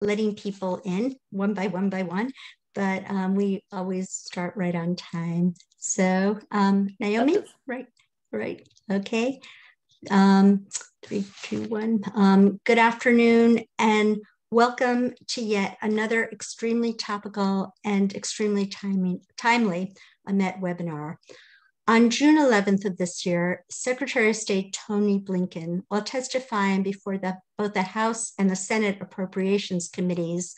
letting people in one by one, but we always start right on time. So Naomi, right, okay. 3, 2, 1. Good afternoon and welcome to yet another extremely topical and extremely timely EMET webinar. On June 11th of this year, Secretary of State Tony Blinken, while testifying before both the House and the Senate Appropriations Committees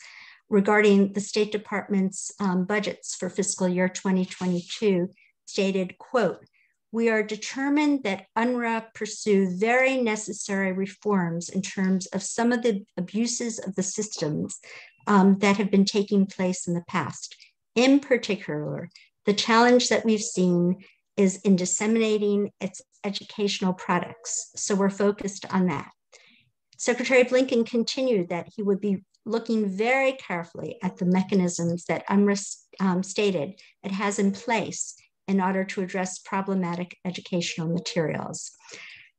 regarding the State Department's budgets for fiscal year 2022, stated, quote, "We are determined that UNRWA pursue very necessary reforms in terms of some of the abuses of the systems that have been taking place in the past. In particular, the challenge that we've seen is in disseminating its educational products. So we're focused on that." Secretary Blinken continued that he would be looking very carefully at the mechanisms that UNRWA stated it has in place in order to address problematic educational materials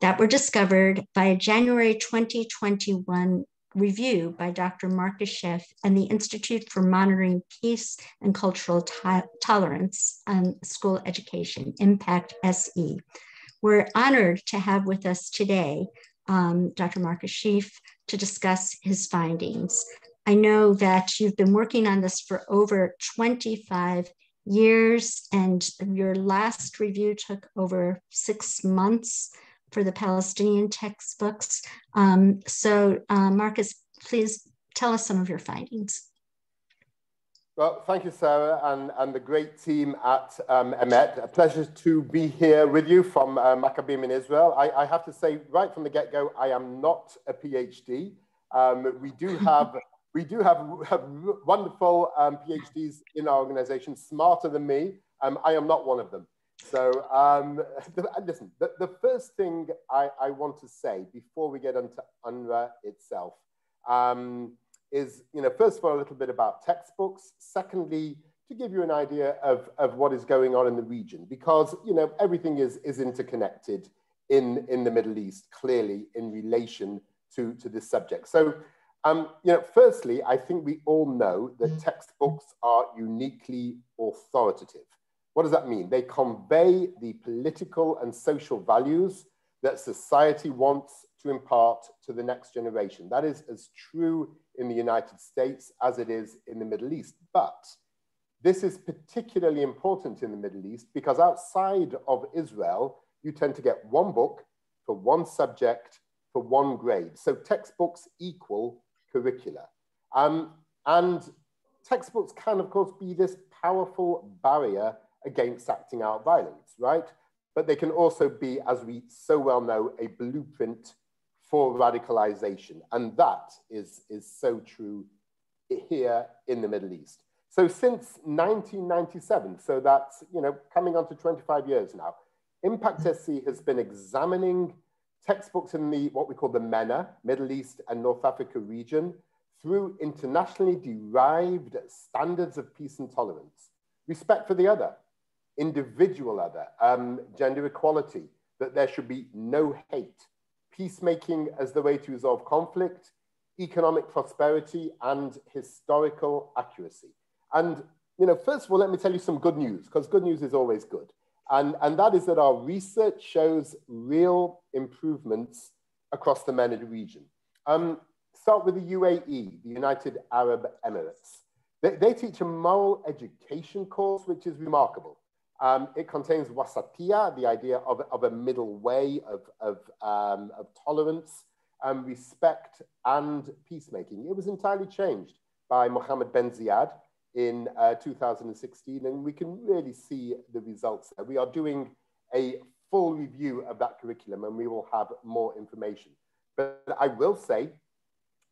that were discovered by a January 2021 review by Dr. Marcus Sheff and the Institute for Monitoring Peace and Cultural Tolerance on School Education, IMPACT-SE. We're honored to have with us today Dr. Marcus Sheff to discuss his findings. I know that you've been working on this for over 25 years, and your last review took over 6 months for the Palestinian textbooks. Marcus, please tell us some of your findings. Well, thank you, Sarah, and the great team at EMET. A pleasure to be here with you from Maccabim in Israel. I have to say, right from the get-go, I am not a PhD. We do have wonderful PhDs in our organization, smarter than me. I am not one of them. So listen, the first thing I want to say before we get into UNRWA itself is, first of all, a little bit about textbooks. Secondly, to give you an idea of what is going on in the region, because, everything is interconnected in the Middle East, clearly in relation to this subject. So, firstly, I think we all know that textbooks are uniquely authoritative. What does that mean? They convey the political and social values that society wants to impart to the next generation. That is as true in the United States as it is in the Middle East. But this is particularly important in the Middle East because outside of Israel, you tend to get one book for one subject for one grade. So textbooks equal curricula. And textbooks can, of course, be this powerful barrier against acting out violence, right? But they can also be, as we so well know, a blueprint for radicalization. And that is so true here in the Middle East. So since 1997, so that's, coming on to 25 years now, IMPACT-SE has been examining textbooks in what we call the MENA, Middle East and North Africa region, through internationally derived standards of peace and tolerance, respect for the other, individual other, gender equality, that there should be no hate, peacemaking as the way to resolve conflict, economic prosperity, and historical accuracy. And, first of all, let me tell you some good news, because good news is always good. And that is that our research shows real improvements across the MENA region. Start with the UAE, the United Arab Emirates. They teach a moral education course, which is remarkable. It contains wasatiyah, the idea of a middle way of tolerance, respect, and peacemaking. It was entirely changed by Mohammed Ben Ziyad in 2016, and we can really see the results. We are doing a full review of that curriculum, and we will have more information. But I will say,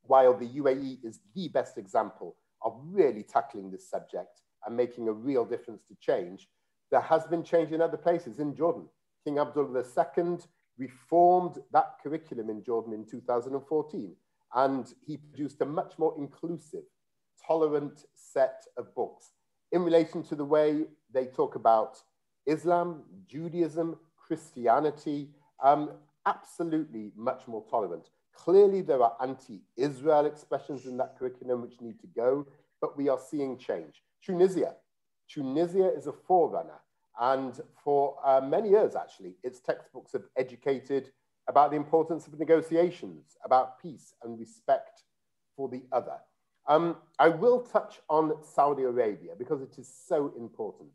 while the UAE is the best example of really tackling this subject and making a real difference to change, there has been change in other places. In Jordan, King Abdullah II reformed that curriculum in Jordan in 2014, and he produced a much more inclusive, tolerant set of books in relation to the way they talk about Islam, Judaism, Christianity, absolutely much more tolerant. Clearly, there are anti-Israel expressions in that curriculum which need to go, but we are seeing change. Tunisia is a forerunner. And for many years, actually, its textbooks have educated about the importance of negotiations, about peace and respect for the other. I will touch on Saudi Arabia because it is so important.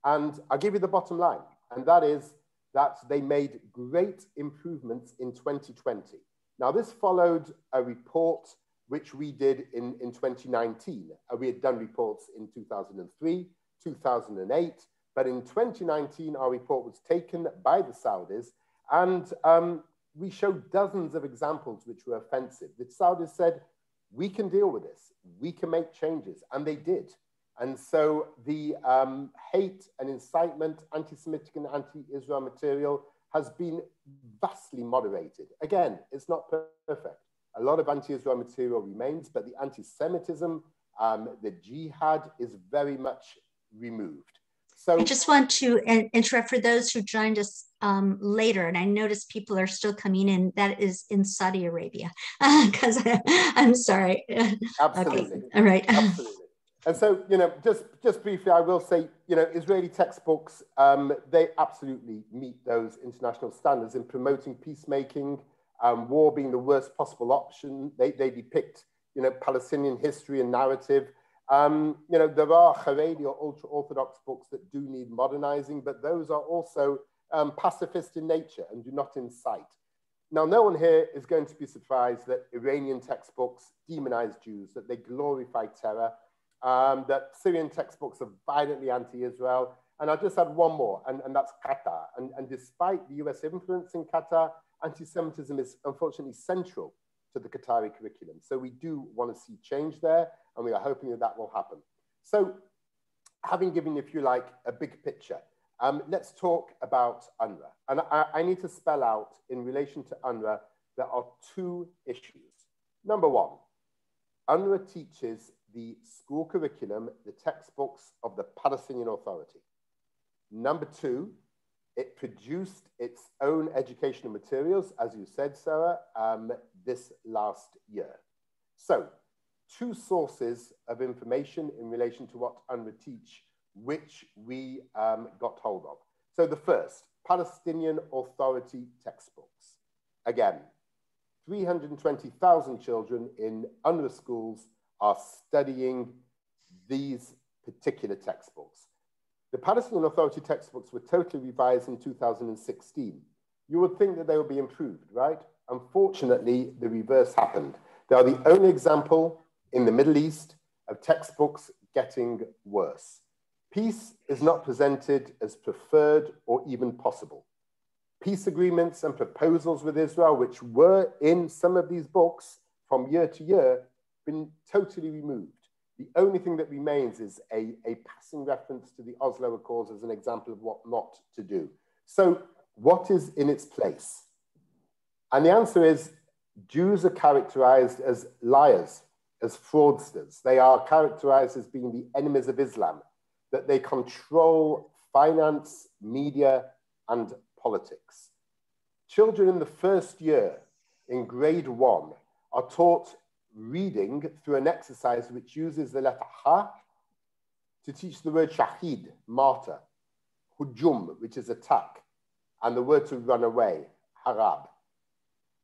And I'll give you the bottom line, and that is that they made great improvements in 2020. Now, this followed a report which we did in 2019. We had done reports in 2003, 2008, but in 2019, our report was taken by the Saudis, and we showed dozens of examples which were offensive. The Saudis said, we can deal with this, we can make changes, and they did. And so the hate and incitement, anti-Semitic and anti-Israel material has been vastly moderated. Again, it's not perfect. A lot of anti-Israel material remains, but the anti-Semitism, the jihad is very much removed. So I just want to interrupt for those who joined us later, and I noticed people are still coming in. That is in Saudi Arabia, because I'm sorry. Absolutely. Okay. All right. Absolutely. And so, you know, just briefly, I will say, you know, Israeli textbooks, they absolutely meet those international standards in promoting peacemaking, war being the worst possible option. They depict, you know, Palestinian history and narrative. You know, there are Haredi or ultra-Orthodox books that do need modernizing, but those are also pacifist in nature and do not incite. Now, no one here is going to be surprised that Iranian textbooks demonize Jews, that they glorify terror, that Syrian textbooks are violently anti-Israel. And I'll just add one more, and that's Qatar. And despite the US influence in Qatar, anti-Semitism is unfortunately central to the Qatari curriculum. So we do want to see change there, and we are hoping that that will happen. So having given, if you like, a big picture, let's talk about UNRWA. And I need to spell out, in relation to UNRWA, there are two issues. Number one, UNRWA teaches the school curriculum, the textbooks of the Palestinian Authority. Number two, it produced its own educational materials, as you said, Sarah, this last year. So, two sources of information in relation to what UNRWA teach, which we got hold of. So the first, Palestinian Authority textbooks. Again, 320,000 children in UNRWA schools are studying these particular textbooks. The Palestinian Authority textbooks were totally revised in 2016. You would think that they would be improved, right? Unfortunately, the reverse happened. They are the only example in the Middle East of textbooks getting worse. Peace is not presented as preferred or even possible. Peace agreements and proposals with Israel, which were in some of these books from year to year, been totally removed. The only thing that remains is a passing reference to the Oslo Accords as an example of what not to do. So what is in its place? And the answer is Jews are characterized as liars, as fraudsters. They are characterized as being the enemies of Islam, that they control finance, media, and politics. Children in the first year, in grade 1, are taught reading through an exercise which uses the letter Ha to teach the word shahid, martyr, hujum, which is attack, and the word to run away, harab.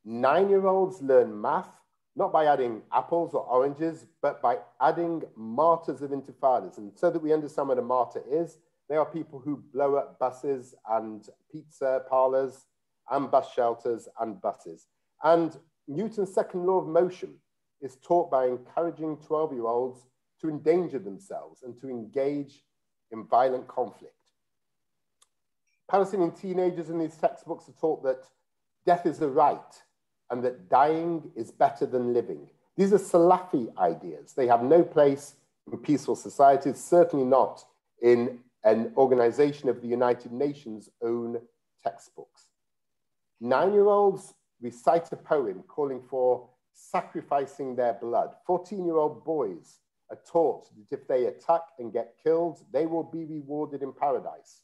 9-year-olds learn math, not by adding apples or oranges, but by adding martyrs of intifadas. And so that we understand what a martyr is, they are people who blow up buses and pizza parlors and bus shelters and buses. And Newton's second law of motion is taught by encouraging 12-year-olds to endanger themselves and to engage in violent conflict. Palestinian teenagers in these textbooks are taught that death is a right and that dying is better than living. These are Salafi ideas. They have no place in peaceful societies, certainly not in an organization of the United Nations' own textbooks. 9-year-olds recite a poem calling for sacrificing their blood. 14-year-old boys are taught that if they attack and get killed, they will be rewarded in paradise.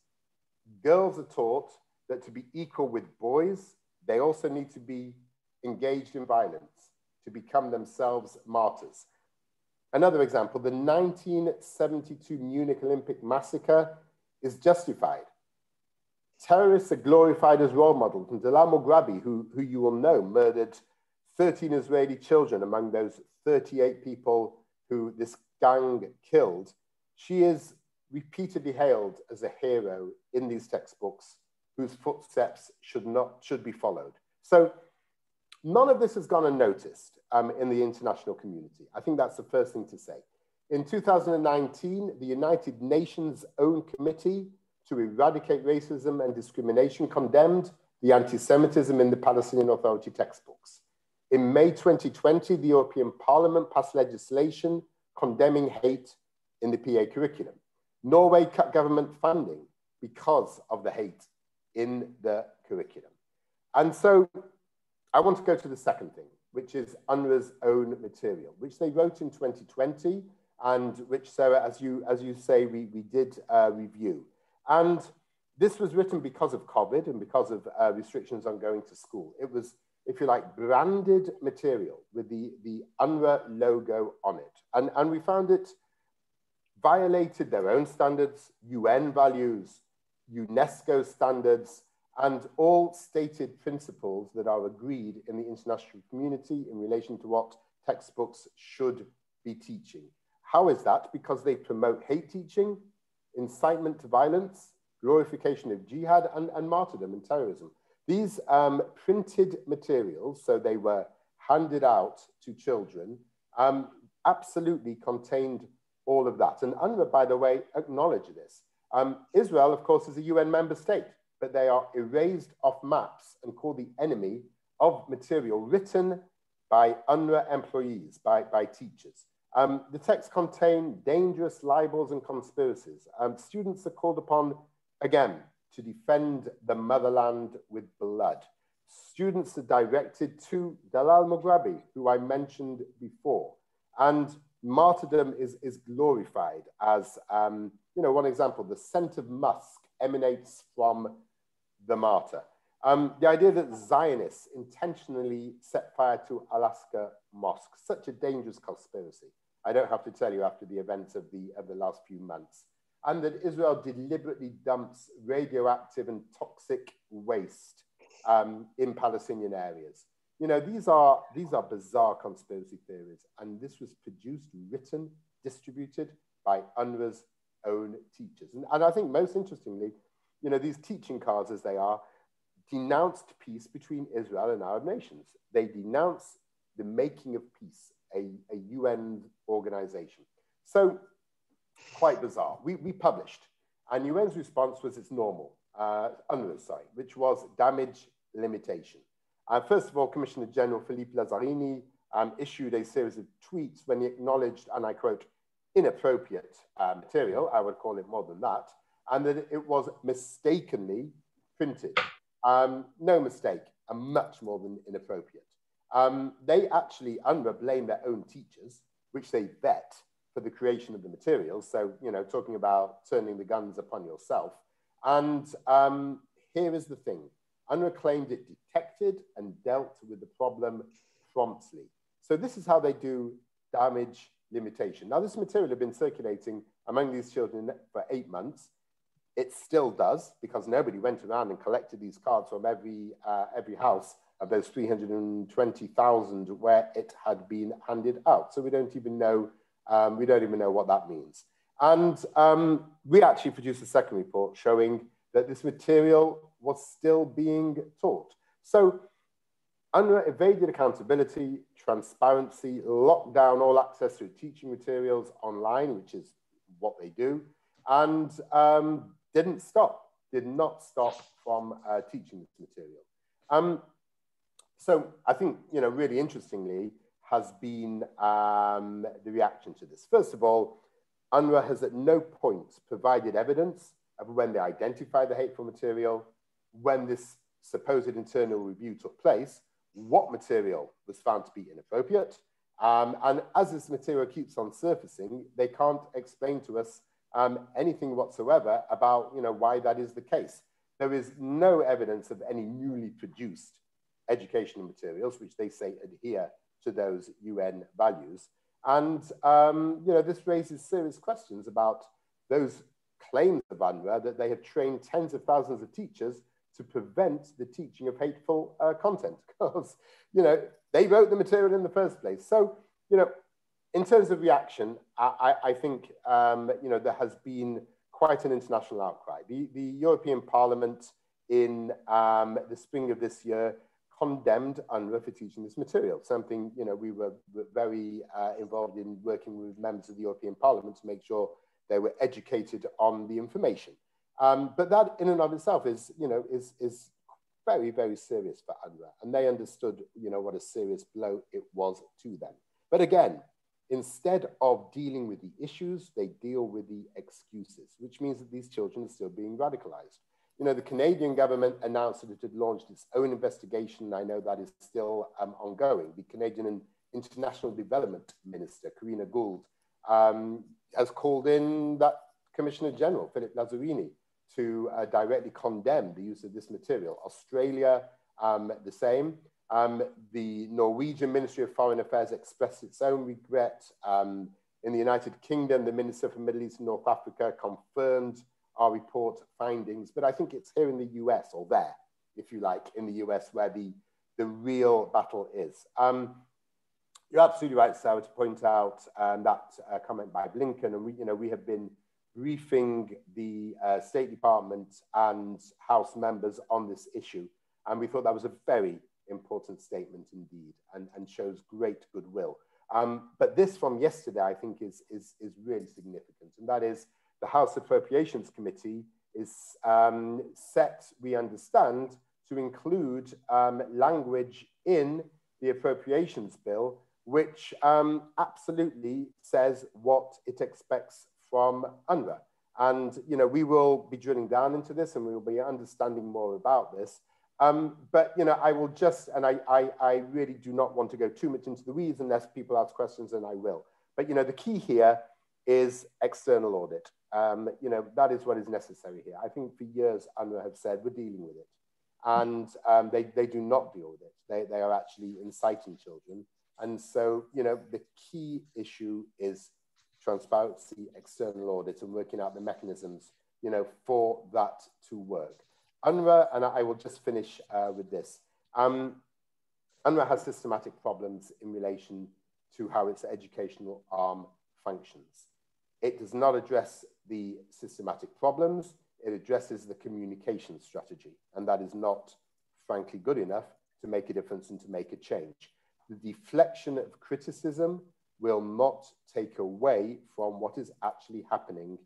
Girls are taught that to be equal with boys, they also need to be engaged in violence to become themselves martyrs. Another example, the 1972 Munich Olympic massacre is justified. Terrorists are glorified as role models, and Dalal Mughrabi, who you will know, murdered 13 Israeli children among those 38 people who this gang killed. She is repeatedly hailed as a hero in these textbooks whose footsteps should be followed. So none of this has gone unnoticed in the international community. I think that's the first thing to say. In 2019, the United Nations' own committee to eradicate racism and discrimination condemned the anti-Semitism in the Palestinian Authority textbooks. In May 2020, the European Parliament passed legislation condemning hate in the PA curriculum. Norway cut government funding because of the hate in the curriculum. And so I want to go to the second thing, which is UNRWA's own material, which they wrote in 2020, and which, Sarah, as you say, we did review. And this was written because of COVID and because of restrictions on going to school. It was, if you like, branded material with the UNRWA logo on it. And we found it violated their own standards, UN values, UNESCO standards, and all stated principles that are agreed in the international community in relation to what textbooks should be teaching. How is that? Because they promote hate teaching, incitement to violence, glorification of jihad, and martyrdom and terrorism. These printed materials, so they were handed out to children, absolutely contained all of that. And UNRWA, by the way, acknowledged this. Israel, of course, is a UN member state, but they are erased off maps and called the enemy of material written by UNRWA employees, by teachers. The texts contain dangerous libels and conspiracies. Students are called upon, again, to defend the motherland with blood. Students are directed to Dalal Mughrabi, who I mentioned before. And martyrdom is glorified as, one example, the scent of musk emanates from the martyr. The idea that Zionists intentionally set fire to Alaska Mosque, such a dangerous conspiracy. I don't have to tell you after the events of the last few months. And that Israel deliberately dumps radioactive and toxic waste in Palestinian areas. These are bizarre conspiracy theories, and this was produced, written, distributed by UNRWA's own teachers. And I think most interestingly, these teaching cards, as they are, denounced peace between Israel and Arab nations. They denounce the making of peace, a UN organization. So quite bizarre. We published, and UN's response was its normal, UNRWA's side, which was damage limitation. First of all, Commissioner General Philippe Lazzarini issued a series of tweets when he acknowledged, and I quote, inappropriate material, I would call it more than that, and that it was mistakenly printed. No mistake, and much more than inappropriate. They actually, UNRWA, blame their own teachers, which they vet for the creation of the materials. So, talking about turning the guns upon yourself. And here is the thing. UNRWA claimed it detected and dealt with the problem promptly. So this is how they do damage limitation. Now, this material had been circulating among these children for 8 months. It still does, because nobody went around and collected these cards from every house of those 320,000 where it had been handed out. So we don't even know what that means. And we actually produced a second report showing that this material was still being taught. So UNRWA evaded accountability, transparency, locked down all access to teaching materials online, which is what they do, and did not stop from teaching this material. So I think, really interestingly, has been the reaction to this. First of all, UNRWA has at no point provided evidence of when they identified the hateful material, when this supposed internal review took place, what material was found to be inappropriate. And as this material keeps on surfacing, they can't explain to us anything whatsoever about why that is the case. There is no evidence of any newly produced educational materials, which they say adhere to those UN values. And, this raises serious questions about those claims of UNRWA that they have trained tens of thousands of teachers to prevent the teaching of hateful content, because, they wrote the material in the first place. So, in terms of reaction, I think, there has been quite an international outcry. The European Parliament in the spring of this year condemned UNRWA for teaching this material, something, we were very involved in working with members of the European Parliament to make sure they were educated on the information. But that in and of itself is very, very serious for UNRWA. And they understood, what a serious blow it was to them. But again, instead of dealing with the issues, they deal with the excuses, which means that these children are still being radicalized. The Canadian government announced that it had launched its own investigation. I know that is still ongoing. The Canadian International Development Minister, Karina Gould, has called in that Commissioner General, Philip Lazzarini, to directly condemn the use of this material. Australia, the same. The Norwegian Ministry of Foreign Affairs expressed its own regret. In the United Kingdom, the Minister for Middle East and North Africa confirmed our report findings, but I think it's here in the US, or there, if you like, in the US, where the real battle is. You're absolutely right, Sarah, to point out that comment by Blinken, and we have been briefing the State Department and House members on this issue, and we thought that was a very important statement indeed, and shows great goodwill. But this from yesterday, I think, is really significant, and that is the House Appropriations Committee is set, we understand, to include language in the Appropriations Bill, which absolutely says what it expects from UNRWA. And, we will be drilling down into this, and we will be understanding more about this. But, I will just, and I really do not want to go too much into the weeds unless people ask questions, and I will. But, the key here is external audit. That is what is necessary here. I think for years, UNRWA have said, we're dealing with it. And they do not deal with it. They are actually inciting children. And so, the key issue is transparency, external audit, and working out the mechanisms, for that to work. UNRWA, and I will just finish with this. UNRWA has systematic problems in relation to how its educational arm functions. It does not address the systematic problems, it addresses the communication strategy, and that is not, frankly, good enough to make a difference and to make a change. The deflection of criticism will not take away from what is actually happening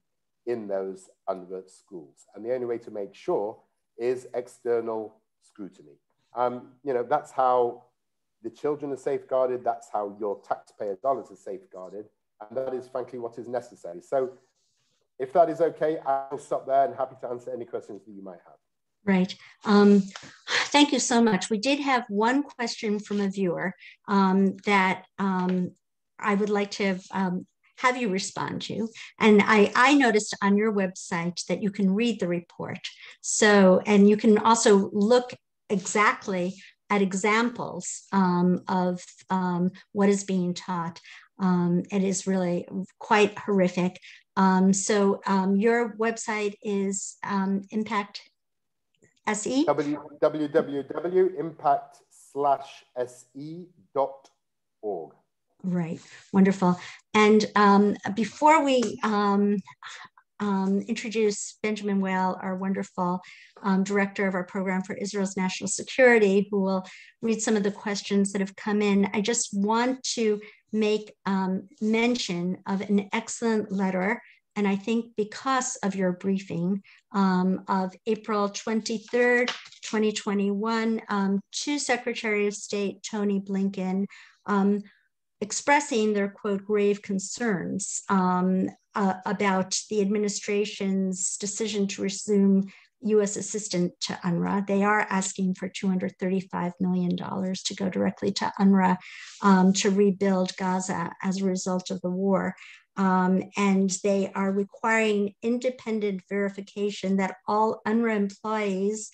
in those UNRWA schools. And the only way to make sure is external scrutiny. That's how the children are safeguarded, that's how your taxpayer dollars are safeguarded, and that is frankly what is necessary. So if that is okay, I'll stop there and happy to answer any questions that you might have. Right. Thank you so much. We did have one question from a viewer that I would like to have you respond to. And I noticed on your website that you can read the report. So, and you can also look exactly at examples of what is being taught. It is really quite horrific. So your website is IMPACT-SE? www.impact-se.org. Right, wonderful. And before we introduce Benjamin Whale, our wonderful director of our program for Israel's national security, who will read some of the questions that have come in, I just want to make mention of an excellent letter, and I think because of your briefing of April 23rd, 2021, to Secretary of State Tony Blinken, expressing their, quote, grave concerns about the administration's decision to resume U.S. assistance to UNRWA. They are asking for $235 million to go directly to UNRWA to rebuild Gaza as a result of the war. And they are requiring independent verification that all UNRWA employees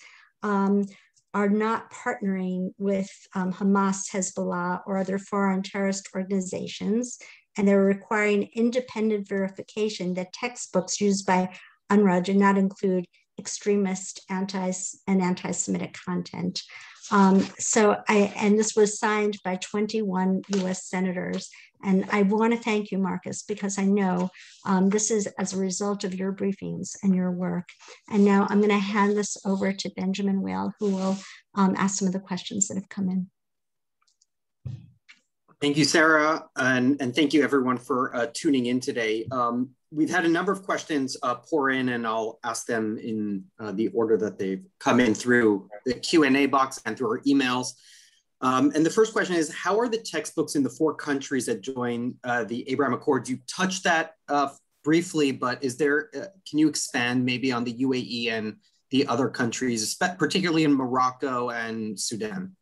are not partnering with Hamas, Hezbollah, or other foreign terrorist organizations, and they're requiring independent verification that textbooks used by UNRWA do not include extremist anti-Semitic content. And this was signed by 21 US senators. And I want to thank you, Marcus, because I know this is as a result of your briefings and your work. And now I'm going to hand this over to Benjamin Whale, who will ask some of the questions that have come in. Thank you, Sarah, and thank you everyone for tuning in today. We've had a number of questions pour in, and I'll ask them in the order that they've come in through the Q&A box and through our emails. And the first question is, how are the textbooks in the 4 countries that join the Abraham Accords? You touched that briefly, but is there, can you expand maybe on the UAE and the other countries, particularly in Morocco and Sudan?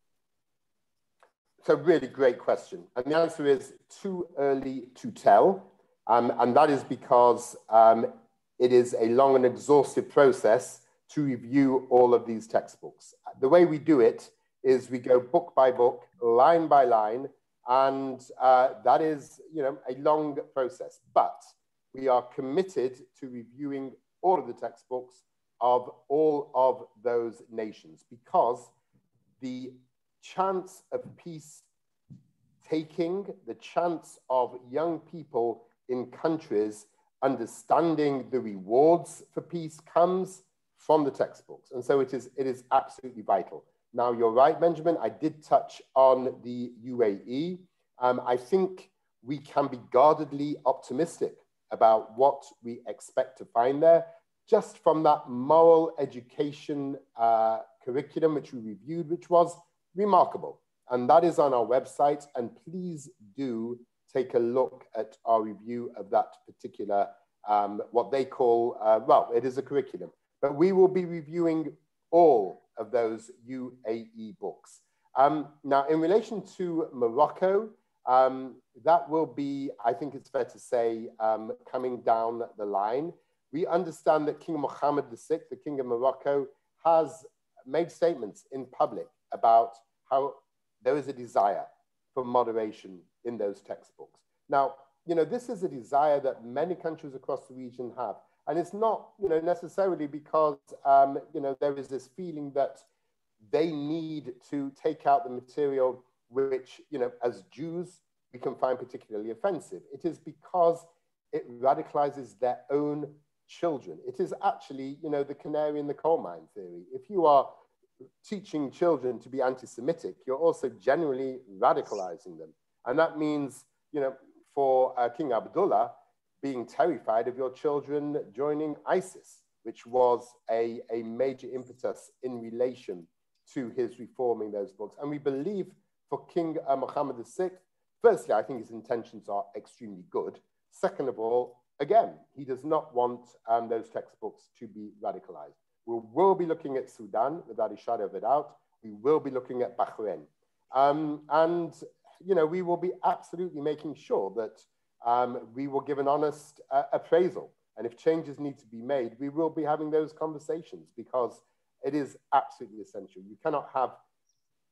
So really great question. And the answer is too early to tell. And that is because it is a long and exhaustive process to review all of these textbooks. The way we do it is we go book by book, line by line, and that is, a long process. But we are committed to reviewing all of the textbooks of all of those nations, because the chance of peace taking, the chance of young people in countries understanding the rewards for peace comes from the textbooks. And so it is absolutely vital. Now, you're right, Benjamin, I did touch on the UAE. I think we can be guardedly optimistic about what we expect to find there, just from that moral education curriculum, which we reviewed, which was remarkable. And that is on our website. And please do take a look at our review of that particular, what they call, well, it is a curriculum. But we will be reviewing all of those UAE books. Now, in relation to Morocco, that will be, I think it's fair to say, coming down the line. We understand that King Mohammed VI, the King of Morocco, has made statements in public about how there is a desire for moderation in those textbooks. Now, this is a desire that many countries across the region have. And it's not, necessarily because, there is this feeling that they need to take out the material which, as Jews, we can find particularly offensive. It is because it radicalizes their own children. It is actually, the canary in the coal mine theory. If you are teaching children to be anti-Semitic, you're also generally radicalizing them. And that means, for King Abdullah, being terrified of your children joining ISIS, which was a major impetus in relation to his reforming those books. And we believe for King Mohammed VI, firstly, I think his intentions are extremely good. Second of all, again, he does not want those textbooks to be radicalized. We will be looking at Sudan, without a shadow of a doubt. We will be looking at Bahrain. And, we will be absolutely making sure that we will give an honest appraisal. And if changes need to be made, we will be having those conversations, because it is absolutely essential. You cannot have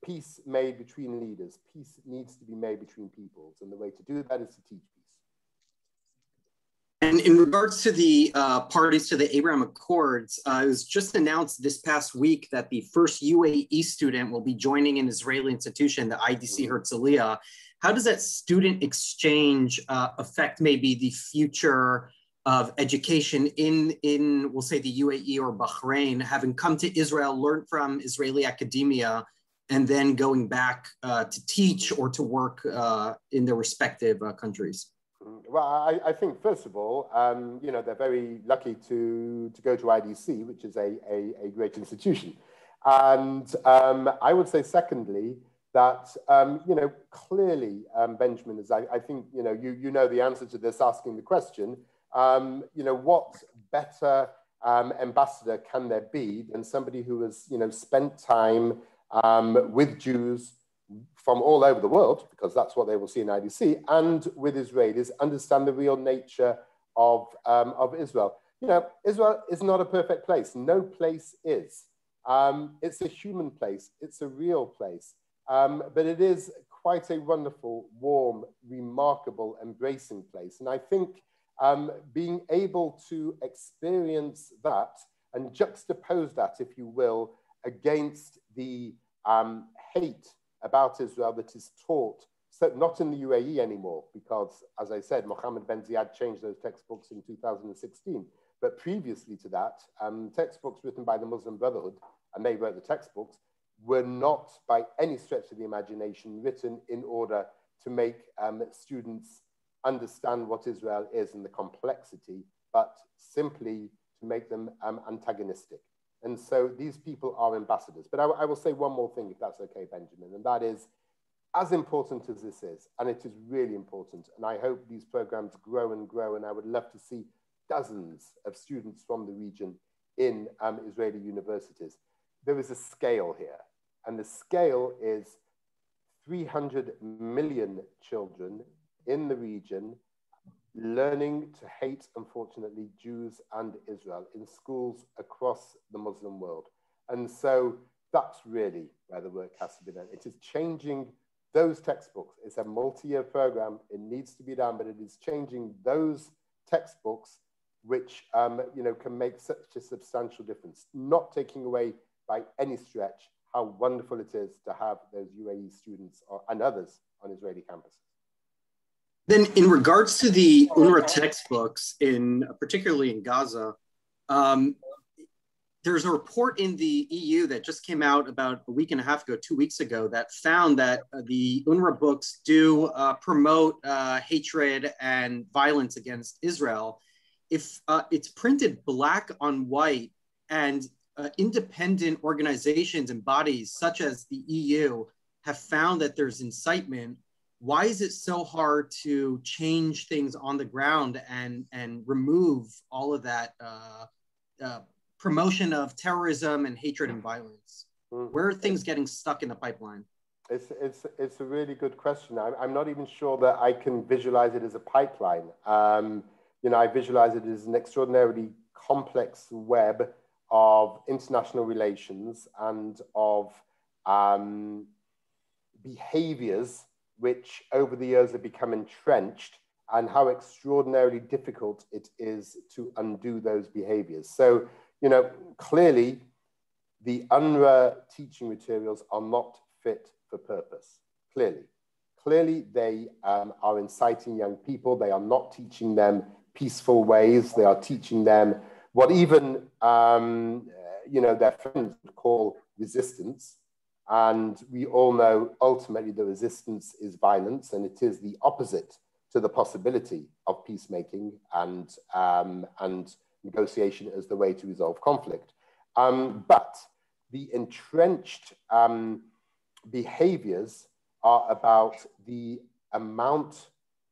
peace made between leaders. Peace needs to be made between peoples. And the way to do that is to teach peace. And in regards to the parties to the Abraham Accords, it was just announced this past week that the first UAE student will be joining an Israeli institution, the IDC Herzliya. How does that student exchange affect maybe the future of education in, we'll say, the UAE or Bahrain, having come to Israel, learned from Israeli academia, and then going back to teach or to work in their respective countries? Well, I think, first of all, they're very lucky to go to IDC, which is a great institution. And I would say, secondly, that, clearly, Benjamin, is, I think, you know the answer to this, asking the question, what better ambassador can there be than somebody who has, spent time with Jews from all over the world, because that's what they will see in IDC, and with Israelis, understand the real nature of Israel. Israel is not a perfect place. No place is. It's a human place, it's a real place, but it is quite a wonderful, warm, remarkable, embracing place. And I think being able to experience that and juxtapose that, if you will, against the hate about Israel that is taught, so not in the UAE anymore, because, as I said, Mohammed Ben Ziyad changed those textbooks in 2016. But previously to that, textbooks written by the Muslim Brotherhood, and they wrote the textbooks, were not by any stretch of the imagination written in order to make students understand what Israel is and the complexity, but simply to make them antagonistic. And so these people are ambassadors. But I will say one more thing, if that's okay, Benjamin, and that is, as important as this is, and it is really important, and I hope these programs grow and grow, and I would love to see dozens of students from the region in Israeli universities. There is a scale here, and the scale is 300 million children in the region learning to hate, unfortunately, Jews and Israel in schools across the Muslim world. And so that's really where the work has to be done. It is changing those textbooks. It's a multi-year program. It needs to be done, but it is changing those textbooks which can make such a substantial difference, not taking away by any stretch how wonderful it is to have those UAE students and others on Israeli campuses. Then in regards to the UNRWA textbooks, particularly in Gaza, there's a report in the EU that just came out about a week and a half ago, 2 weeks ago, that found that the UNRWA books do promote hatred and violence against Israel. If it's printed black on white, and independent organizations and bodies such as the EU have found that there's incitement, why is it so hard to change things on the ground and remove all of that promotion of terrorism and hatred and violence? Where are things getting stuck in the pipeline? It's a really good question. I'm not even sure that I can visualize it as a pipeline. I visualize it as an extraordinarily complex web of international relations and of behaviors which over the years have become entrenched, and how extraordinarily difficult it is to undo those behaviors. So, clearly the UNRWA teaching materials are not fit for purpose, Clearly they are inciting young people. They are not teaching them peaceful ways. They are teaching them what even, their friends would call resistance. And we all know ultimately the resistance is violence, and it is the opposite to the possibility of peacemaking and negotiation as the way to resolve conflict. But the entrenched behaviors are about the amount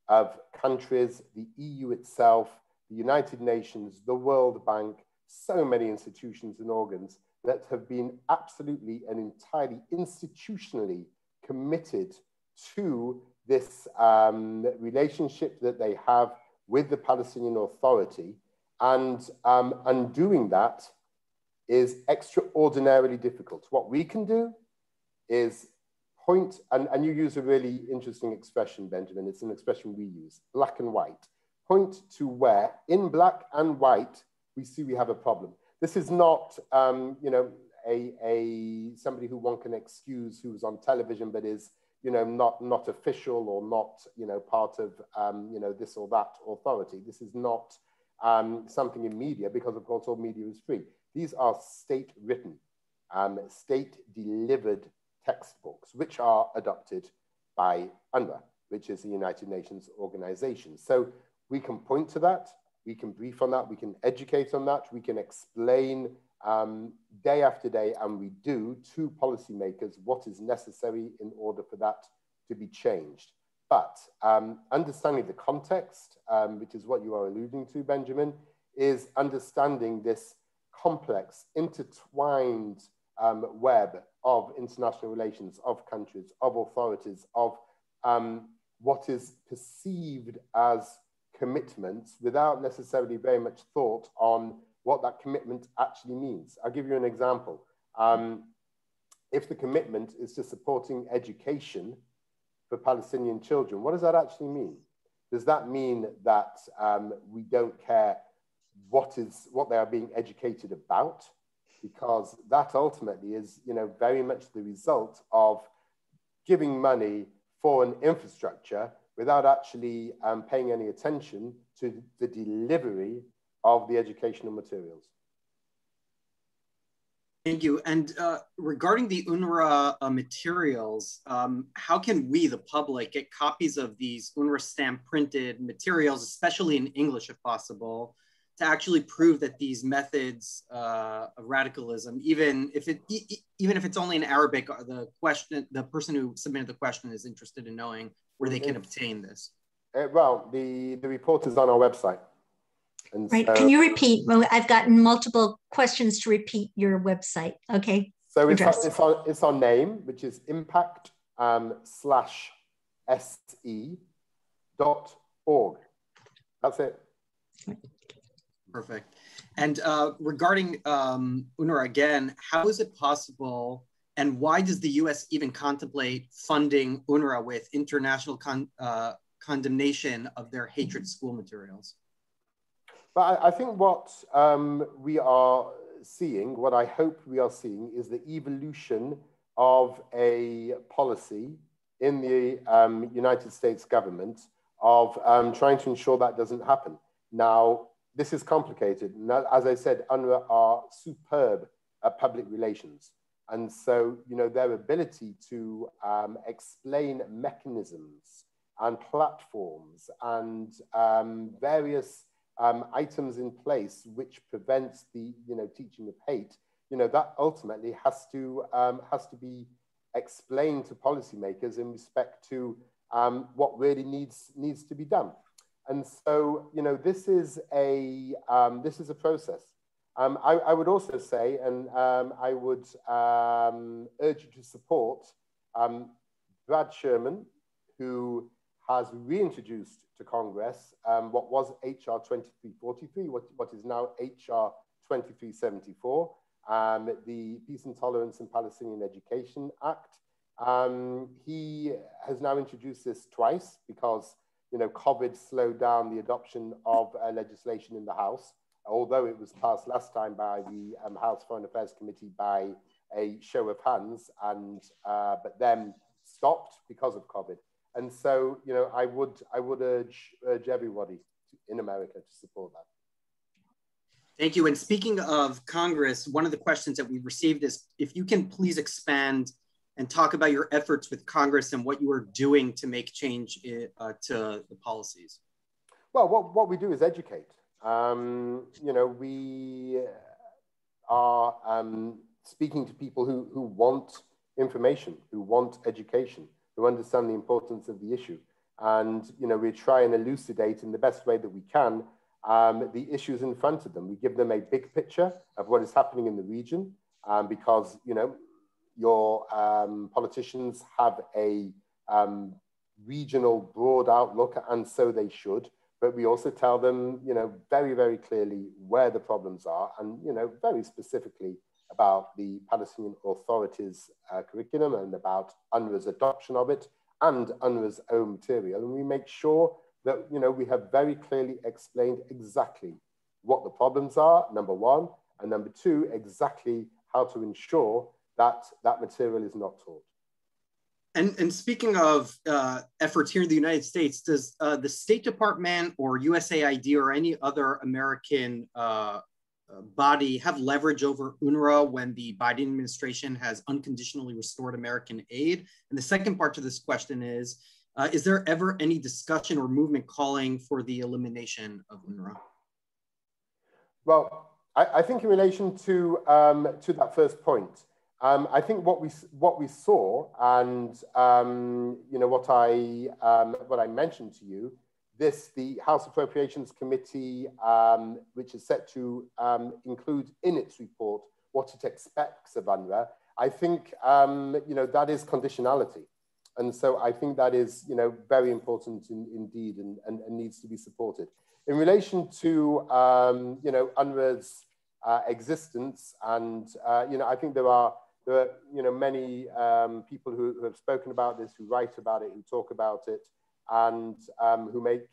of countries, the EU itself, the United Nations, the World Bank, so many institutions and organs that have been absolutely and entirely institutionally committed to this relationship that they have with the Palestinian Authority. And undoing that is extraordinarily difficult. What we can do is point, and you use a really interesting expression, Benjamin, it's an expression we use, black and white. Point to where, in black and white, we see we have a problem. This is not, somebody who one can excuse who's on television but is, not official or not, part of, this or that authority. This is not something in media, because of course all media is free. These are state-written, state-delivered textbooks, which are adopted by UNRWA, which is the United Nations organization. So we can point to that, we can brief on that, we can educate on that, we can explain day after day, and we do, to policymakers what is necessary in order for that to be changed. But understanding the context, which is what you are alluding to, Benjamin, is understanding this complex, intertwined web of international relations, of countries, of authorities, of what is perceived as commitments without necessarily very much thought on what that commitment actually means. I'll give you an example. if the commitment is to supporting education for Palestinian children, what does that actually mean? Does that mean that we don't care what they are being educated about? Because that ultimately is, very much the result of giving money for an infrastructure without actually paying any attention to the delivery of the educational materials. Thank you. And regarding the UNRWA materials, how can we, the public, get copies of these UNRWA stamp printed materials, especially in English if possible, to actually prove that these methods of radicalism, even if it's only in Arabic, the person who submitted the question is interested in knowing where they can obtain this? Well, the report is on our website. And right. So, can you repeat? Well, I've gotten multiple questions to repeat your website. Okay. So it's our name, which is impact/se.org. That's it. Perfect. And regarding UNRWA again, how is it possible and why does the US even contemplate funding UNRWA with international condemnation of their hatred school materials? But I think what we are seeing, what I hope we are seeing, is the evolution of a policy in the United States government of trying to ensure that doesn't happen. Now, this is complicated. Now, as I said, UNRWA are superb at public relations. And so, their ability to explain mechanisms and platforms and various items in place which prevents the teaching of hate, that ultimately has to be explained to policymakers in respect to what really needs to be done. And so this is a process. I would also say, and I would urge you to support Brad Sherman, who has reintroduced to Congress what was HR 2343, what is now HR 2374, the Peace and Tolerance in Palestinian Education Act. He has now introduced this twice because COVID slowed down the adoption of legislation in the House, although it was passed last time by the House Foreign Affairs Committee by a show of hands, and but then stopped because of COVID. And so, I would urge everybody in America to support that. Thank you. And speaking of Congress, one of the questions that we received is if you can please expand and talk about your efforts with Congress and what you are doing to make change to the policies. Well, what we do is educate. We are speaking to people who want information, who want education, who understand the importance of the issue. And, we try and elucidate in the best way that we can the issues in front of them. We give them a big picture of what is happening in the region because, your politicians have a regional broad outlook, and so they should. But we also tell them, very, very clearly where the problems are and, very specifically about the Palestinian Authority's curriculum and about UNRWA's adoption of it and UNRWA's own material. And we make sure that, we have very clearly explained exactly what the problems are, number one, and number two, exactly how to ensure that that material is not taught. And speaking of efforts here in the United States, does the State Department or USAID or any other American body have leverage over UNRWA when the Biden administration has unconditionally restored American aid? And the second part to this question is there ever any discussion or movement calling for the elimination of UNRWA? Well, I think in relation to that first point, I think what we saw, and what I mentioned to you, the House Appropriations Committee, which is set to include in its report what it expects of UNRWA, I think that is conditionality, and so I think that is very important indeed and needs to be supported. In relation to UNRWA's existence. And, I think there are many people who have spoken about this, who write about it, who talk about it, and who make,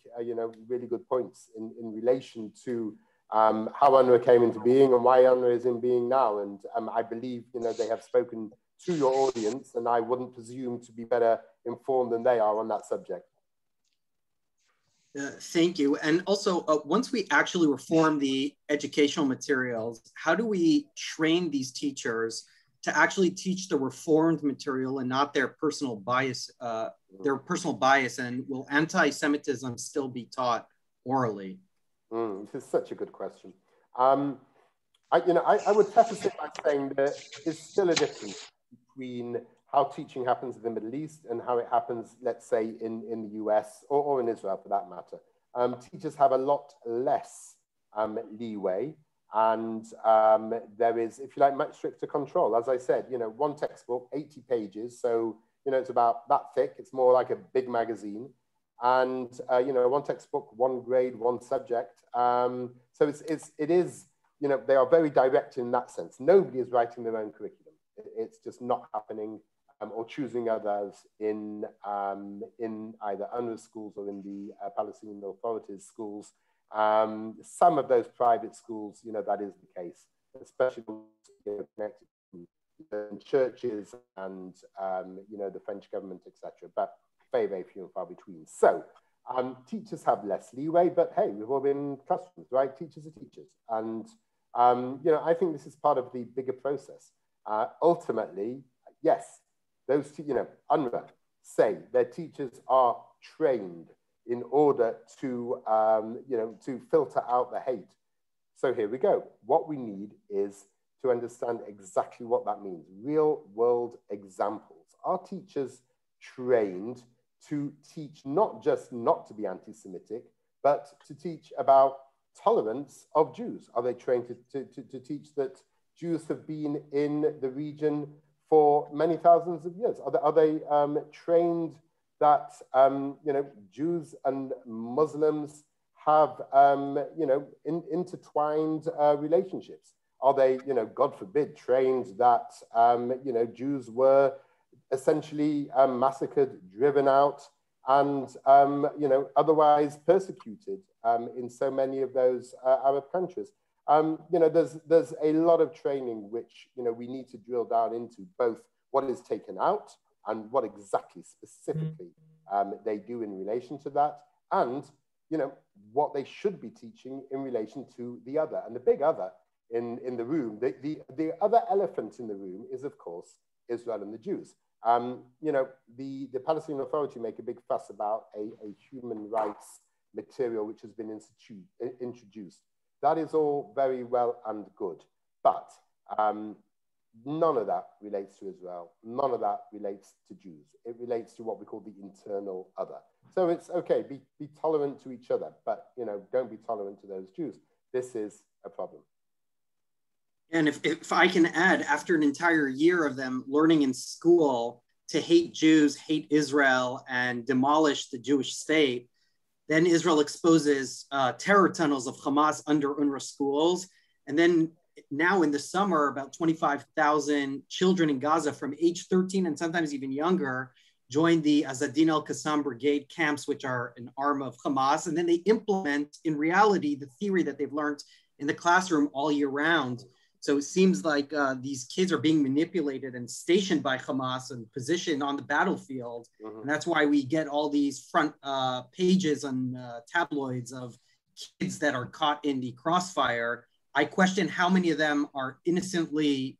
really good points in relation to how UNRWA came into being and why UNRWA is in being now. And I believe, they have spoken to your audience, and I wouldn't presume to be better informed than they are on that subject. Thank you. And also, once we actually reform the educational materials, how do we train these teachers to actually teach the reformed material and not their personal bias? And will anti-Semitism still be taught orally? This is such a good question. I would preface it by saying there is still a difference between how teaching happens in the Middle East and how it happens, let's say, in the US or in Israel for that matter. Teachers have a lot less leeway, and there is, if you like, much stricter control. As I said, one textbook, 80 pages, so it's about that thick. It's more like a big magazine, and one textbook, one grade, one subject. So it is, they are very direct in that sense. Nobody is writing their own curriculum. It's just not happening. Or choosing others in either UNRWA schools or in the Palestinian Authority's schools. Some of those private schools, that is the case, especially connected to churches and the French government, etc. But very, very few and far between. So teachers have less leeway, but hey, we've all been in classrooms, right? Teachers are teachers, and I think this is part of the bigger process. Ultimately, yes. Those, UNRWA say their teachers are trained in order to, to filter out the hate. So here we go. What we need is to understand exactly what that means. Real world examples. Are teachers trained to teach not just not to be anti-Semitic, but to teach about tolerance of Jews? Are they trained to teach that Jews have been in the region for many thousands of years? Are they trained that Jews and Muslims have intertwined relationships? Are they God forbid trained that Jews were essentially massacred, driven out, and otherwise persecuted in so many of those Arab countries? There's a lot of training which, we need to drill down into, both what is taken out and what exactly specifically they do in relation to that, and, what they should be teaching in relation to the other. And the big other in the room, the other elephant in the room is, of course, Israel and the Jews. The Palestinian Authority make a big fuss about a human rights material which has been introduced. That is all very well and good, but none of that relates to Israel. None of that relates to Jews. It relates to what we call the internal other. So it's okay, be tolerant to each other, but don't be tolerant to those Jews. This is a problem. And if I can add, after an entire year of them learning in school to hate Jews, hate Israel, and demolish the Jewish state, then Israel exposes terror tunnels of Hamas under UNRWA schools. And then now in the summer, about 25,000 children in Gaza from age 13 and sometimes even younger join the Azadin al-Qassam Brigade camps, which are an arm of Hamas. And then they implement in reality the theory that they've learned in the classroom all year round. So it seems like these kids are being manipulated and stationed by Hamas and positioned on the battlefield. Mm-hmm. And that's why we get all these front pages on tabloids of kids that are caught in the crossfire. I question how many of them are innocently,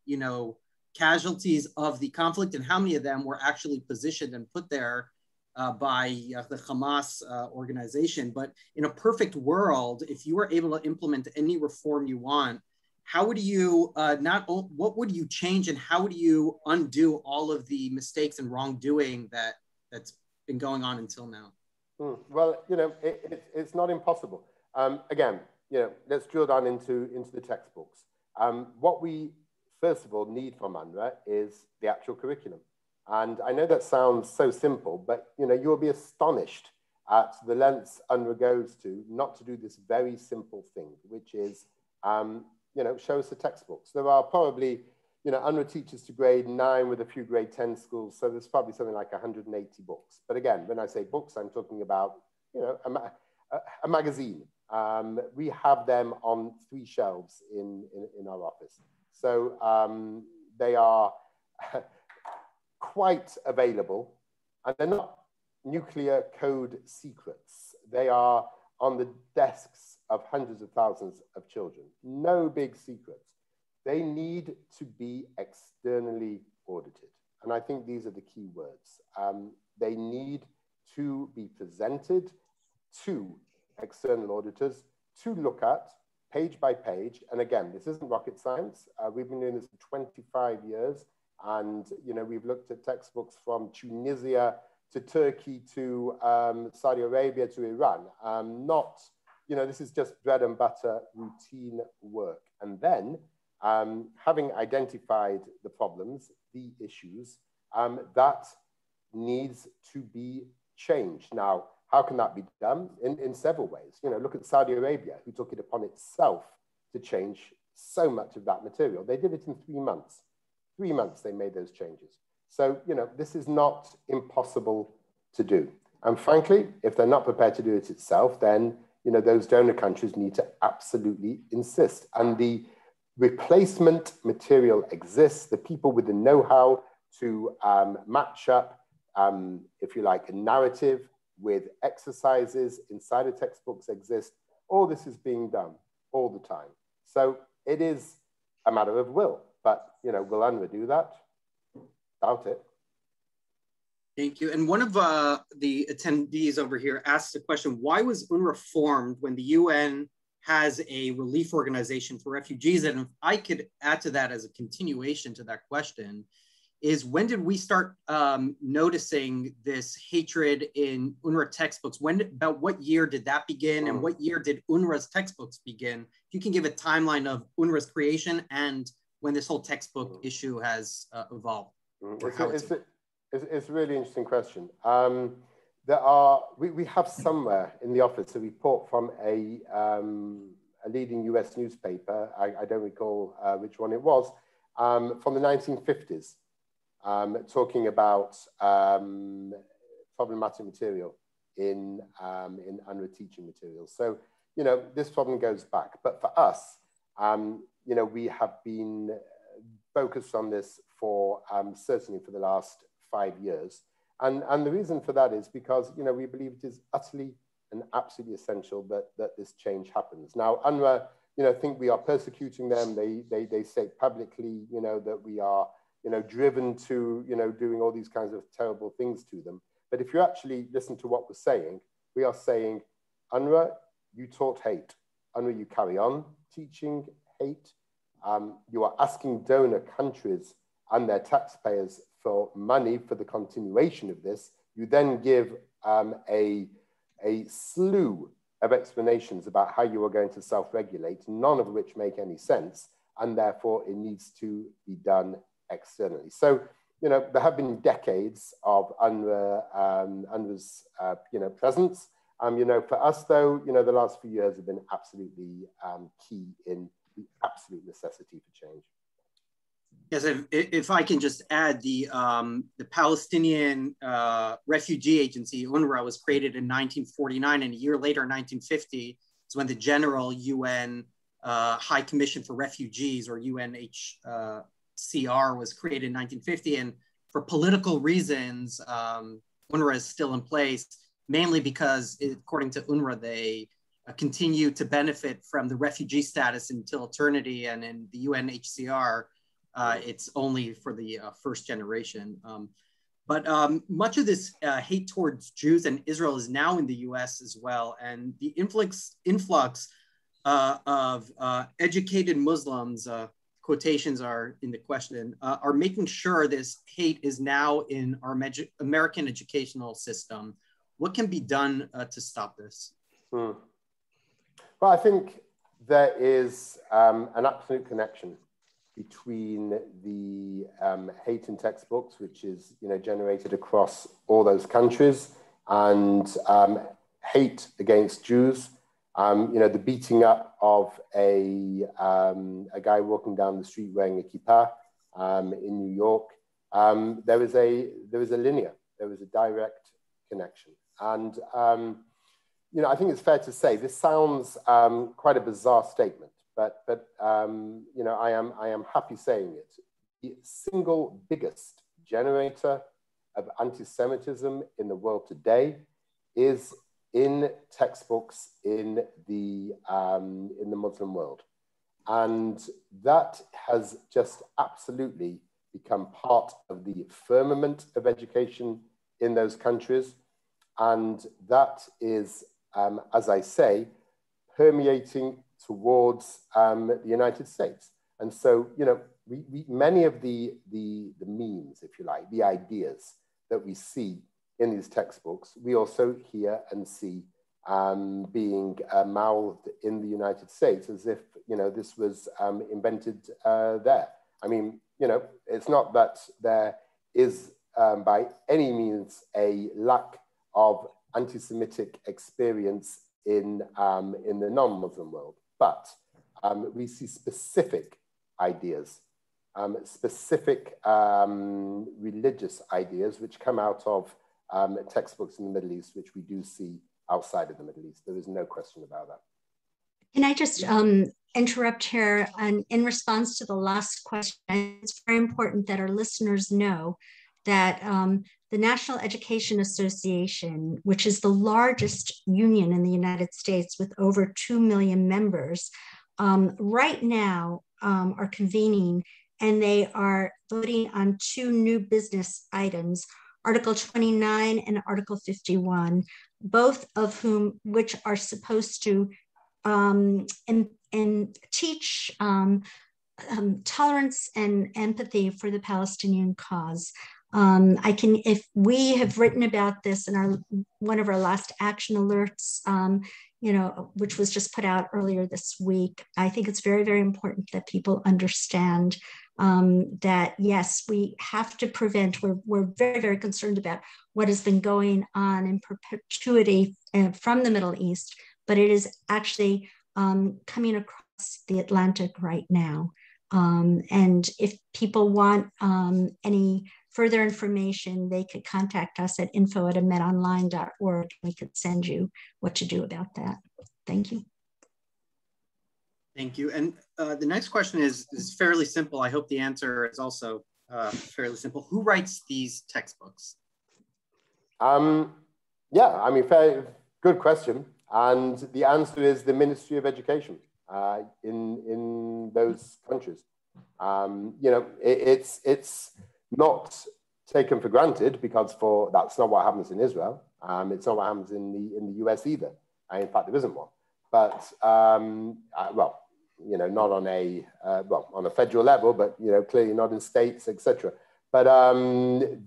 casualties of the conflict, and how many of them were actually positioned and put there by the Hamas organization. But in a perfect world, if you were able to implement any reform you want, how would you what would you change, and how would you undo all of the mistakes and wrongdoing that's been going on until now? Well, it's not impossible. Again, let's drill down into the textbooks. What we first of all need from UNRWA is the actual curriculum. And I know that sounds so simple, but you'll be astonished at the lengths UNRWA goes to not to do this very simple thing, which is show us the textbooks. There are probably, UNRWA teaches to grade 9 with a few grade 10 schools. So there's probably something like 180 books. But again, when I say books, I'm talking about, a magazine. We have them on 3 shelves in our office. So they are quite available, and they're not nuclear code secrets. They are on the desks of hundreds of thousands of children. No big secrets. They need to be externally audited. And I think these are the key words. They need to be presented to external auditors to look at page by page. And again, this isn't rocket science. We've been doing this for 25 years. And, we've looked at textbooks from Tunisia to Turkey to Saudi Arabia to Iran. This is just bread and butter routine work. And then having identified the problems, the issues, that needs to be changed. Now, how can that be done? In several ways. Look at Saudi Arabia, who took it upon itself to change so much of that material. They did it in 3 months. 3 months they made those changes. So, this is not impossible to do. And frankly, if they're not prepared to do it itself, then, those donor countries need to absolutely insist. And the replacement material exists, the people with the know-how to match up, if you like, a narrative with exercises inside of textbooks exist. All this is being done all the time. So it is a matter of will, but, will UNRWA do that? Doubt it. Thank you. And one of the attendees over here asked the question, why was UNRWA formed when the UN has a relief organization for refugees? And if I could add to that as a continuation to that question, is when did we start noticing this hatred in UNRWA textbooks? About what year did that begin? And what year did UNRWA's textbooks begin? If you can give a timeline of UNRWA's creation and when this whole textbook issue has evolved. It's a really interesting question. We have somewhere in the office a report from a leading US newspaper, I don't recall which one it was, from the 1950s, talking about problematic material in UNRWA teaching materials. So, this problem goes back. But for us, we have been focused on this for certainly for the last 5 years. And the reason for that is because, we believe it is utterly and absolutely essential that this change happens. Now, UNRWA, think we are persecuting them. They say publicly, that we are, driven to, doing all these kinds of terrible things to them. But if you actually listen to what we're saying, we are saying, UNRWA, you taught hate. UNRWA, you carry on teaching hate. You are asking donor countries and their taxpayers for money for the continuation of this. You then give a slew of explanations about how you are going to self-regulate, none of which make any sense, and therefore it needs to be done externally. So, there have been decades of UNRWA's presence. For us though, the last few years have been absolutely key in the absolute necessity for change. Yes, if I can just add, the Palestinian Refugee Agency, UNRWA, was created in 1949, and a year later, 1950, is when the General UN High Commission for Refugees, or UNHCR, was created in 1950. And for political reasons, UNRWA is still in place, mainly because, according to UNRWA, they continue to benefit from the refugee status until eternity, and in the UNHCR, it's only for the first generation. But much of this hate towards Jews and Israel is now in the US as well. And the influx of educated Muslims, quotations are in the question, are making sure this hate is now in our American educational system. What can be done to stop this? Well, I think there is an absolute connection between the hate in textbooks, which is generated across all those countries, and hate against Jews You know, the beating up of a guy walking down the street wearing a kippah in New York. There was a linear, there was a direct connection. And, you know, I think it's fair to say this sounds quite a bizarre statement, but you know, I am happy saying it. The single biggest generator of anti-Semitism in the world today is in textbooks in the Muslim world. And that has just absolutely become part of the firmament of education in those countries. And that is, as I say, permeating towards the United States. And so, you know, many of the memes, if you like, the ideas that we see in these textbooks, we also hear and see being mouthed in the United States as if, you know, this was invented there. I mean, you know, it's not that there is by any means a lack of anti-Semitic experience in the non-Muslim world, but we see specific ideas, specific religious ideas which come out of textbooks in the Middle East, which we do see outside of the Middle East. There is no question about that. Can I just interrupt here? And in response to the last question, it's very important that our listeners know that the National Education Association, which is the largest union in the United States with over 2 million members, right now are convening, and they are voting on 2 new business items, Article 29 and Article 51, both of which are supposed to and teach tolerance and empathy for the Palestinian cause. If we have written about this in one of our last action alerts, you know, which was just put out earlier this week, I think it's very, very important that people understand that, yes, we have to prevent, we're very, very concerned about what has been going on in perpetuity from the Middle East, but it is actually coming across the Atlantic right now. And if people want any further information, they could contact us at info@emetonline.org. We could send you what to do about that. Thank you. Thank you. And the next question is fairly simple. I hope the answer is also fairly simple. Who writes these textbooks? Yeah, I mean, good question. And the answer is the Ministry of Education in those countries. You know, it's not taken for granted because that's not what happens in Israel. It's not what happens in the US either. In fact, there isn't one. But well, you know, not on on a federal level, but you know, clearly not in states, etc. But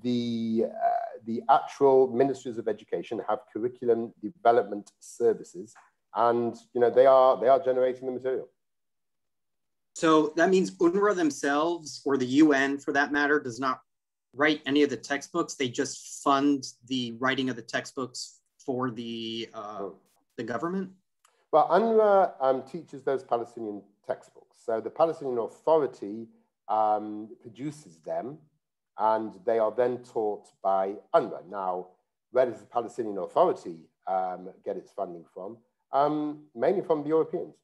the actual ministries of education have curriculum development services, and you know, they are generating the material. So that means UNRWA themselves, or the UN for that matter, does not write any of the textbooks. They just fund the writing of the textbooks for the government? Well, UNRWA teaches those Palestinian textbooks. So the Palestinian Authority produces them, and they are then taught by UNRWA. Now, where does the Palestinian Authority get its funding from? Mainly from the Europeans,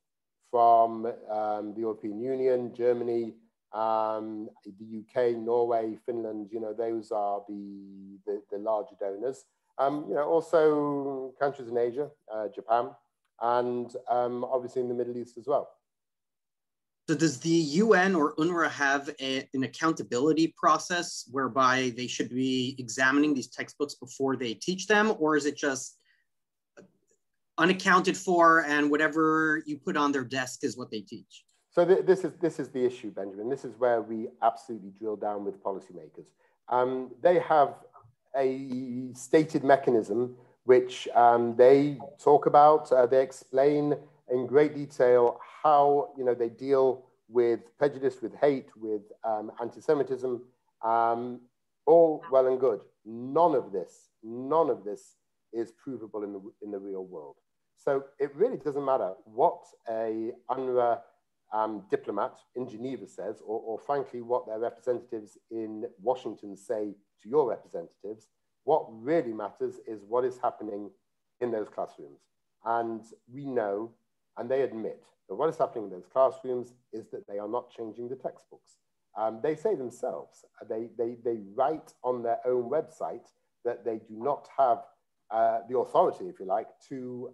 from the European Union, Germany, the UK, Norway, Finland. You know, those are the larger donors. You know, also countries in Asia, Japan, and obviously in the Middle East as well. So does the UN or UNRWA have an accountability process whereby they should be examining these textbooks before they teach them, or is it just unaccounted for and whatever you put on their desk is what they teach? So this is the issue, Benjamin. This is where we absolutely drill down with policymakers. They have a stated mechanism which they talk about, they explain in great detail how, you know, they deal with prejudice, with hate, with anti-Semitism, all well and good. None of this is provable in the real world. So it really doesn't matter what a UNRWA diplomat in Geneva says, or frankly, what their representatives in Washington say to your representatives. What really matters is what is happening in those classrooms. And we know, and they admit, that what is happening in those classrooms is that they are not changing the textbooks. They say themselves, they write on their own website that they do not have the authority, if you like, to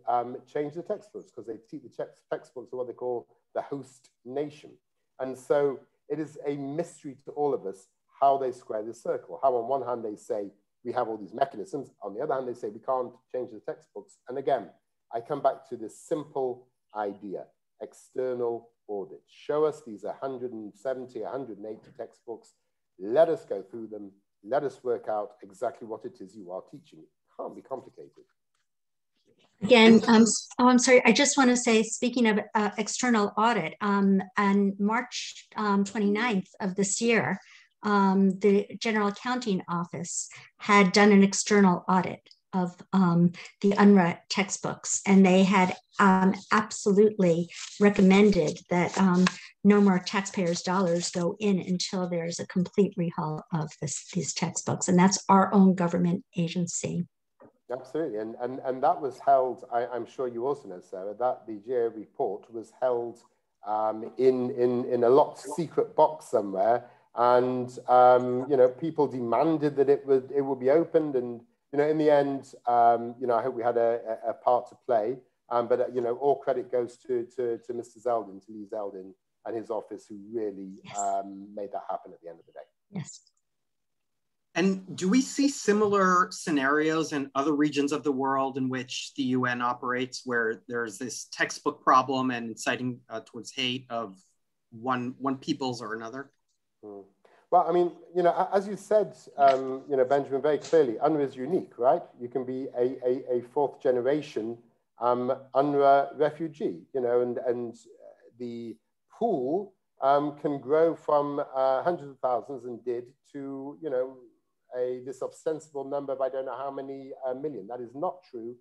change the textbooks, because they teach the textbooks to what they call the host nation. And so it is a mystery to all of us how they square this circle. How on one hand they say we have all these mechanisms, on the other hand they say we can't change the textbooks. And again, I come back to this simple idea: external audit. Show us these 170, 180 textbooks. Let us go through them. Let us work out exactly what it is you are teaching. It can't be complicated. Again, I'm sorry, I just want to say, speaking of external audit, on March 29th of this year, the General Accounting Office had done an external audit of the UNRWA textbooks, and they had absolutely recommended that no more taxpayers' dollars go in until there's a complete rehaul of these textbooks, and that's our own government agency. Absolutely, and that was held, I'm sure you also know, Sarah, that the GA report was held in a locked secret box somewhere, and you know, people demanded that it would be opened, and you know, in the end, you know, I hope we had a part to play, but you know, all credit goes to Mr. Zeldin, to Lee Zeldin, and his office, who really made that happen at the end of the day. Yes. And do we see similar scenarios in other regions of the world in which the UN operates, where there's this textbook problem and inciting towards hate of one people's or another? Well, I mean, you know, as you said, you know, Benjamin, very clearly, UNRWA is unique, right? You can be a fourth generation UNRWA refugee, you know, and the pool can grow from hundreds of thousands, and did, to, you know, this ostensible number of I don't know how many million. That is not true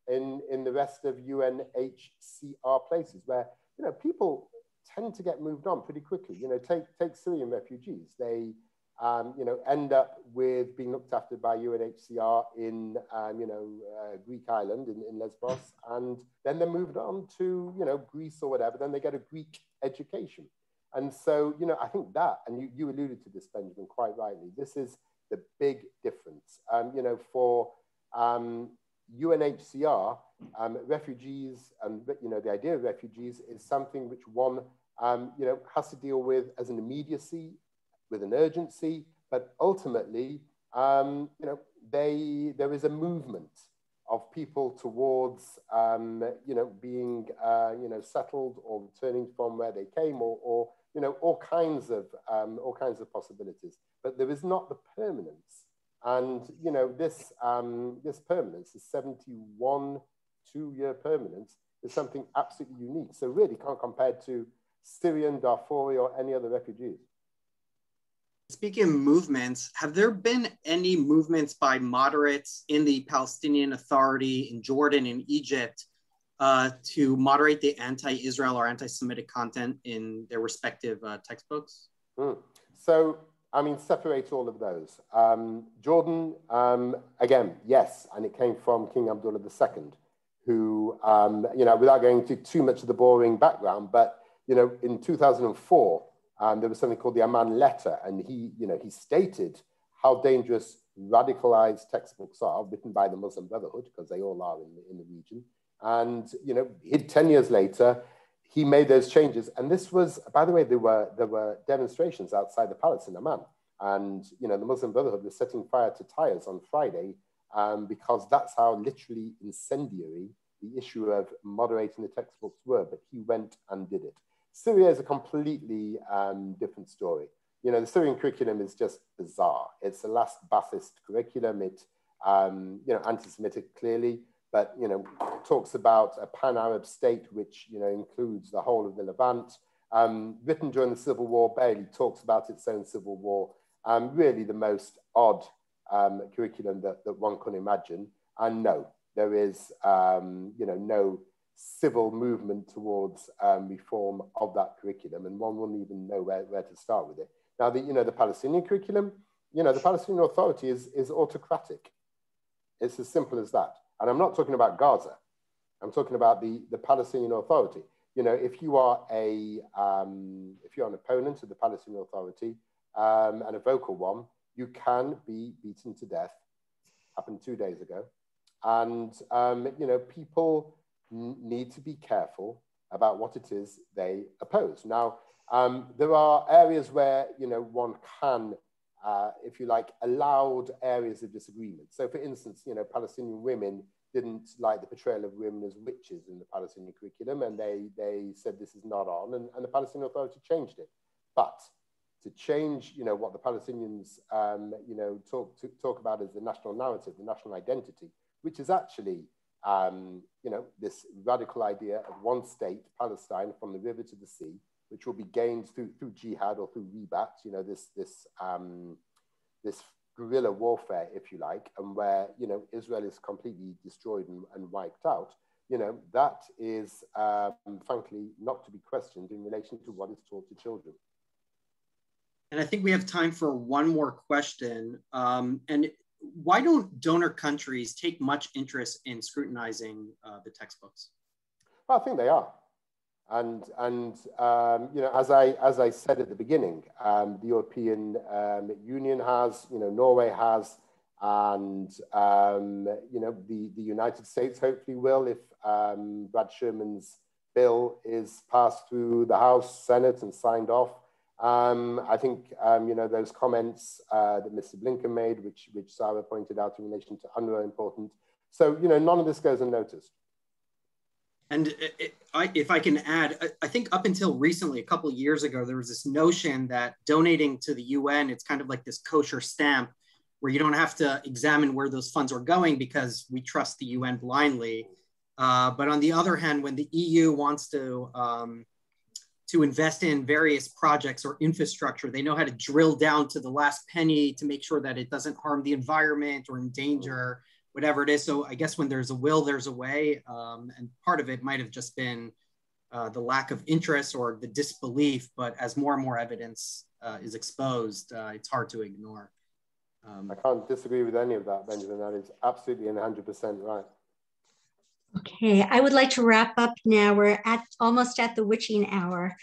in the rest of UNHCR places, where, you know, people tend to get moved on pretty quickly. You know, take Syrian refugees. They, you know, end up with being looked after by UNHCR in, you know, Greek island in Lesbos, and then they're moved on to, you know, Greece or whatever. Then they get a Greek education. And so, you know, I think that, and you alluded to this, Benjamin, quite rightly, this is the big difference. You know, for UNHCR, refugees, and you know, the idea of refugees is something which one, you know, has to deal with as an immediacy, with an urgency, but ultimately, you know, there is a movement of people towards, you know, being, you know, settled or returning from where they came, or you know, all kinds of possibilities. But there is not the permanence, and you know, this permanence, the 71 2-year permanence, is something absolutely unique. So really can't compare to Syrian, Darfuri, or any other refugees. Speaking of movements, have there been any movements by moderates in the Palestinian Authority, in Jordan, in Egypt, to moderate the anti-Israel or anti-Semitic content in their respective textbooks? So, I mean, separate all of those. Jordan, again, yes, and it came from King Abdullah II, who, you know, without going into too much of the boring background, but, you know, in 2004, there was something called the Amman Letter, and he, you know, he stated how dangerous radicalized textbooks are, written by the Muslim Brotherhood, because they all are in the region. And, you know, 10 years later, he made those changes. And this was, by the way, there were demonstrations outside the palace in Amman. And, you know, the Muslim Brotherhood was setting fire to tires on Friday, because that's how literally incendiary the issue of moderating the textbooks were. But he went and did it. Syria is a completely different story. You know, the Syrian curriculum is just bizarre. It's the last Ba'athist curriculum. It, you know, anti-Semitic clearly, but, you know, talks about a pan-Arab state, which, you know, includes the whole of the Levant. Written during the Civil War, barely talks about its own civil war. Really the most odd curriculum that one can imagine. And no, there is, you know, civil movement towards reform of that curriculum, and one wouldn't even know where to start with it. Now, the Palestinian curriculum, the Palestinian Authority is autocratic. It's as simple as that. And I'm not talking about Gaza. I'm talking about the Palestinian Authority. If you are an opponent of the Palestinian Authority and a vocal one, you can be beaten to death. Happened 2 days ago. And, people need to be careful about what it is they oppose. Now, there are areas where, one can, if you like, allowed areas of disagreement. So for instance, Palestinian women didn't like the portrayal of women as witches in the Palestinian curriculum, and they said this is not on, and the Palestinian Authority changed it. But to change, what the Palestinians, talk about as the national narrative, the national identity, which is actually, this radical idea of one state, Palestine, from the river to the sea, which will be gained through jihad or through rebat, this guerrilla warfare, if you like, and where, Israel is completely destroyed and wiped out, that is, frankly, not to be questioned in relation to what is taught to children. And I think we have time for one more question. And why don't donor countries take much interest in scrutinizing the textbooks? Well, I think they are. And as I said at the beginning, the European Union has, Norway has, and the United States hopefully will, if Brad Sherman's bill is passed through the House, Senate, and signed off. I think those comments that Mr. Blinken made, which Sarah pointed out in relation to UNRWA, are important. So none of this goes unnoticed. And if I can add, I think up until recently, a couple of years ago, there was this notion that donating to the UN, it's kind of like this kosher stamp where you don't have to examine where those funds are going because we trust the UN blindly. But on the other hand, when the EU wants to invest in various projects or infrastructure, they know how to drill down to the last penny to make sure that it doesn't harm the environment or endanger whatever it is. So I guess when there's a will, there's a way. And part of it might have just been the lack of interest or the disbelief, but as more and more evidence is exposed, it's hard to ignore. I can't disagree with any of that, Benjamin. That is absolutely and 100% right. Okay, I would like to wrap up now. We're almost at the witching hour.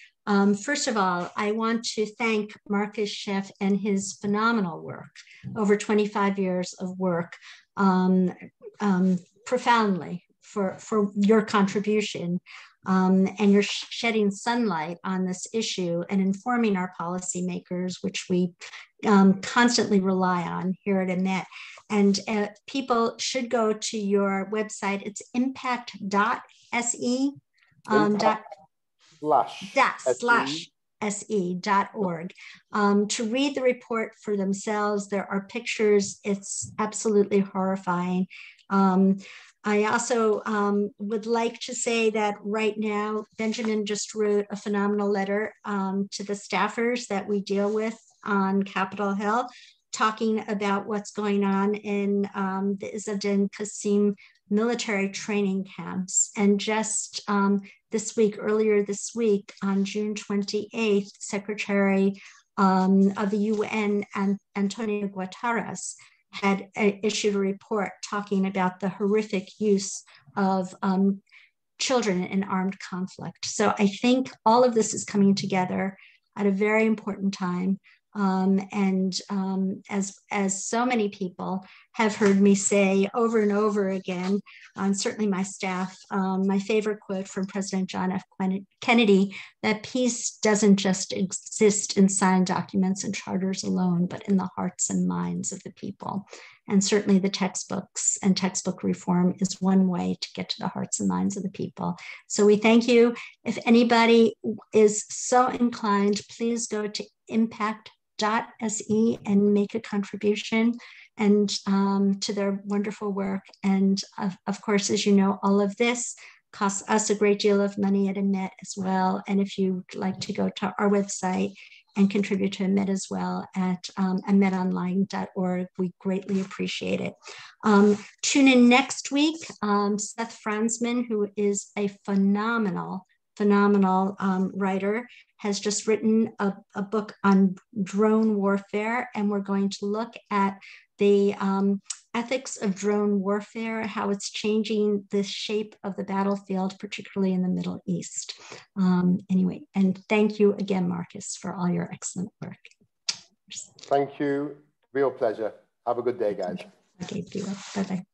First of all, I want to thank Marcus Sheff and his phenomenal work, over 25 years of work, profoundly for your contribution. And you're shedding sunlight on this issue and informing our policymakers, which we constantly rely on here at EMET. And people should go to your website. It's impact.se. /se.org to read the report for themselves. There are pictures. It's absolutely horrifying. I also would like to say that right now, Benjamin just wrote a phenomenal letter to the staffers that we deal with on Capitol Hill, talking about what's going on in the Izzeddin Qasim military training camps. And just earlier this week, on June 28th, Secretary of the UN, Antonio Guterres, had issued a report talking about the horrific use of children in armed conflict. So I think all of this is coming together at a very important time. As so many people have heard me say over and over again, certainly my staff, my favorite quote from President John F. Kennedy, that peace doesn't just exist in signed documents and charters alone, but in the hearts and minds of the people. And certainly the textbooks and textbook reform is one way to get to the hearts and minds of the people. So we thank you. If anybody is so inclined, please go to impact.se and make a contribution and to their wonderful work. And of course, as you know, all of this costs us a great deal of money at EMET as well. And if you'd like to go to our website and contribute to EMET as well at emetonline.org, we greatly appreciate it. Tune in next week. Seth Franzman, who is a phenomenal writer, has just written a book on drone warfare, and we're going to look at the ethics of drone warfare, how it's changing the shape of the battlefield, particularly in the Middle East. Anyway, and thank you again, Marcus, for all your excellent work. Thank you. Real pleasure. Have a good day, guys. Okay, be well. Bye-bye.